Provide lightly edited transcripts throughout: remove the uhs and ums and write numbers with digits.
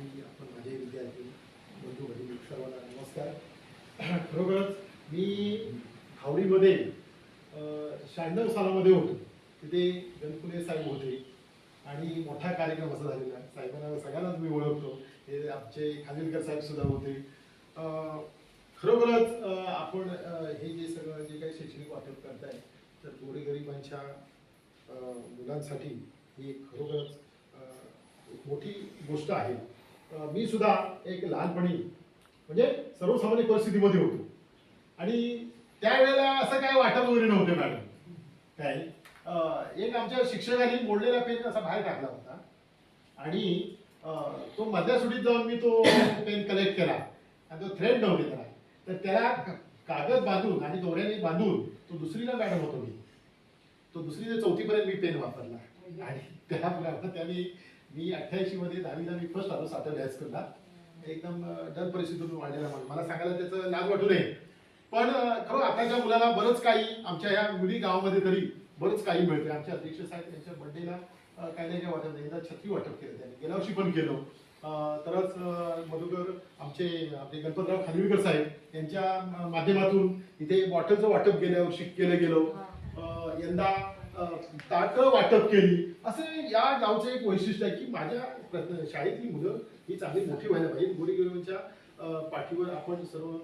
आणि आपण माझे विद्यार्थी बंधू भगिनी सर्वांना नमस्कार. खरोखरच मी हावडीमध्ये 96 सालामध्ये होतो. तिथे गणपुले साहेब होते आणि मोठा कार्यक्रम असा झालेला. साहेबांना सगळ्यांनाच मी ओळखतो. हे आमचे खानविलकर साहेब सुद्धा होते. खरोखरच आपण हे जे सगळं जे काही शैक्षणिक वाटप करताय तर गोरगरिबांच्या मुलांसाठी ही खरोखरच एक मोठी गोष्ट आहे. मी सुद्धा एक लहानपणी म्हणजे सर्वसामान्य परिस्थितीमध्ये होतो आणि त्यावेळेला असं काय वाटप वगैरे नव्हते मॅडम. काय एक आमच्या शिक्षकांनी मोडलेला पेन असा बाहेर टाकला होता आणि तो मधल्या सुटीत जाऊन मी तो पेन कलेक्ट केला आणि तो थ्रेड नव्हते त्याला, तर त्याला कागद बांधून आणि दोऱ्याने बांधून तो दुसरीला मॅडम होतो तो दुसरी ते चौथीपर्यंत मी पेन वापरला आणि त्याने मी 88 मध्ये 10वीला मी फर्स्ट आलो सातारा हायस्कूलला. एकदम डर परिस्थितीतून वाढलेला मला सांगायला त्याचं लाज वाटू नये, पण खरं आताच्या मुलाला बरंच काही आमच्या ह्या मुली गावामध्ये तरी बरंच काही मिळते. आमचे अध्यक्ष साहेब त्यांच्या बर्थडेला काही नाही काय वाटत नाही, छत्री वाटप केलं त्यांनी, गेल्या वर्षी पण केलं. तरच मधुकर आमचे गणपतराव खानविलकर साहेब यांच्या माध्यमातून इथे बॉटलचं वाटप गेल्या वर्षी केलं गेलं. यंदा ताटं वाटप केली. असं या गावचं एक वैशिष्ट्य आहे की माझ्या शाळेतली मुलं ही चांगली मोठी व्हायला पाहिजे. गोरगरिबांच्या पाठीवर आपण सर्व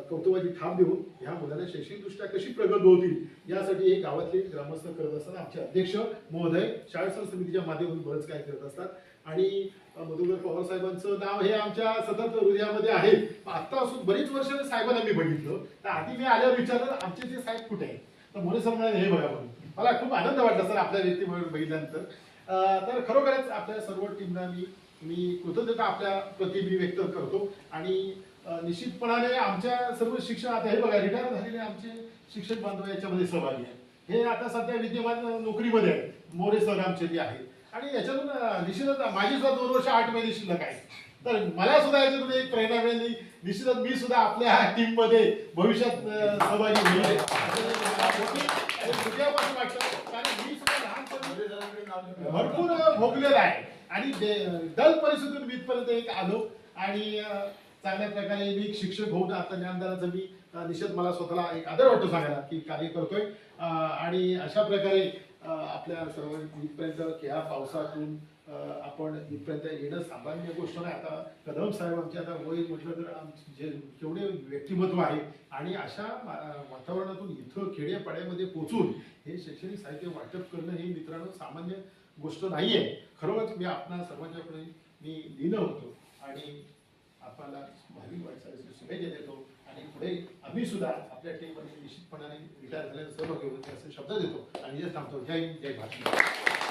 कौतुकाची थाप देऊन ह्या मुलांना शैक्षणिकदृष्ट्या कशी प्रगत होतील यासाठी हे गावातले ग्रामस्थ करत असतात. आमचे अध्यक्ष महोदय शाळा समितीच्या माध्यमातून बरंच काय करत असतात आणि मधुकर पवार साहेबांचं नाव हे आमच्या सतत हृदयामध्ये आहे. आता असून बरीच वर्ष साहेबांना मी बघितलं, तर आधी मी आल्यावर विचारलं आमचे ते साहेब कुठे आहे, तर मोरे सर म्हणाले हे बघा म्हणून. मला खूप आनंद वाटला सर आपल्या व्यक्तीबरोबर बघितल्यानंतर. तर खरोखरच आपल्या सर्व टीमला मी कृतज्ञता आपल्या प्रति मी व्यक्त करतो आणि निश्चितपणाने आमच्या सर्व शिक्षक आता हे बघा रिटायर झालेले आमचे शिक्षक बांधव याच्यामध्ये सहभागी आहे. हे आता सध्या विद्यमान नोकरीमध्ये आहेत, मोरे सर आमचे ते आहेत आणि याच्यातून निश्चितच माझी सुद्धा 2 वर्ष 8 महिने शिल्लक आहे. तर मला सुद्धा याच्यातून एक प्रेरणा मिळाली. निश्चितच मी सुद्धा आपल्या टीम मध्ये भविष्यात सहभागी होईल वाटतं, कारण मी सुद्धा लहानपणी भरपूर भोगलेला आहे आणि दल परिस्थितीतून मीतपर्यंत एक आलो आणि चांगल्या प्रकारे मी शिक्षक होऊन आता ज्ञानदानाचं मी निश्चित मला स्वतःला एक आदर वाटतो सांगायला की कार्य करतोय आणि अशा प्रकारे आपल्या सर्व इथपर्यंत ह्या पावसातून आपण इथपर्यंत येणं सामान्य गोष्ट नाही. आता कदम साहेब आमचे आता वय म्हटलं तर जे केवढे व्यक्तिमत्व आहे आणि अशा वातावरणातून इथं खेड्यापाड्यामध्ये पोचून हे शैक्षणिक साहित्य वाटप करणं ही मित्रांनो सामान्य गोष्ट नाहीये. खरोखरच मी आपल्या सर्वांच्याकडे मी लिहिलं होतो आणि आपल्याला भावी वाटचालीसाठी शुभेच्छा देतो आणि पुढे आम्ही सुद्धा आपल्या टीममध्ये निश्चितपणाने रिटायर झाल्यानं सहभागी होतो असे शब्द देतो आणि हे थांबतो. जय हिंद, जय भारत.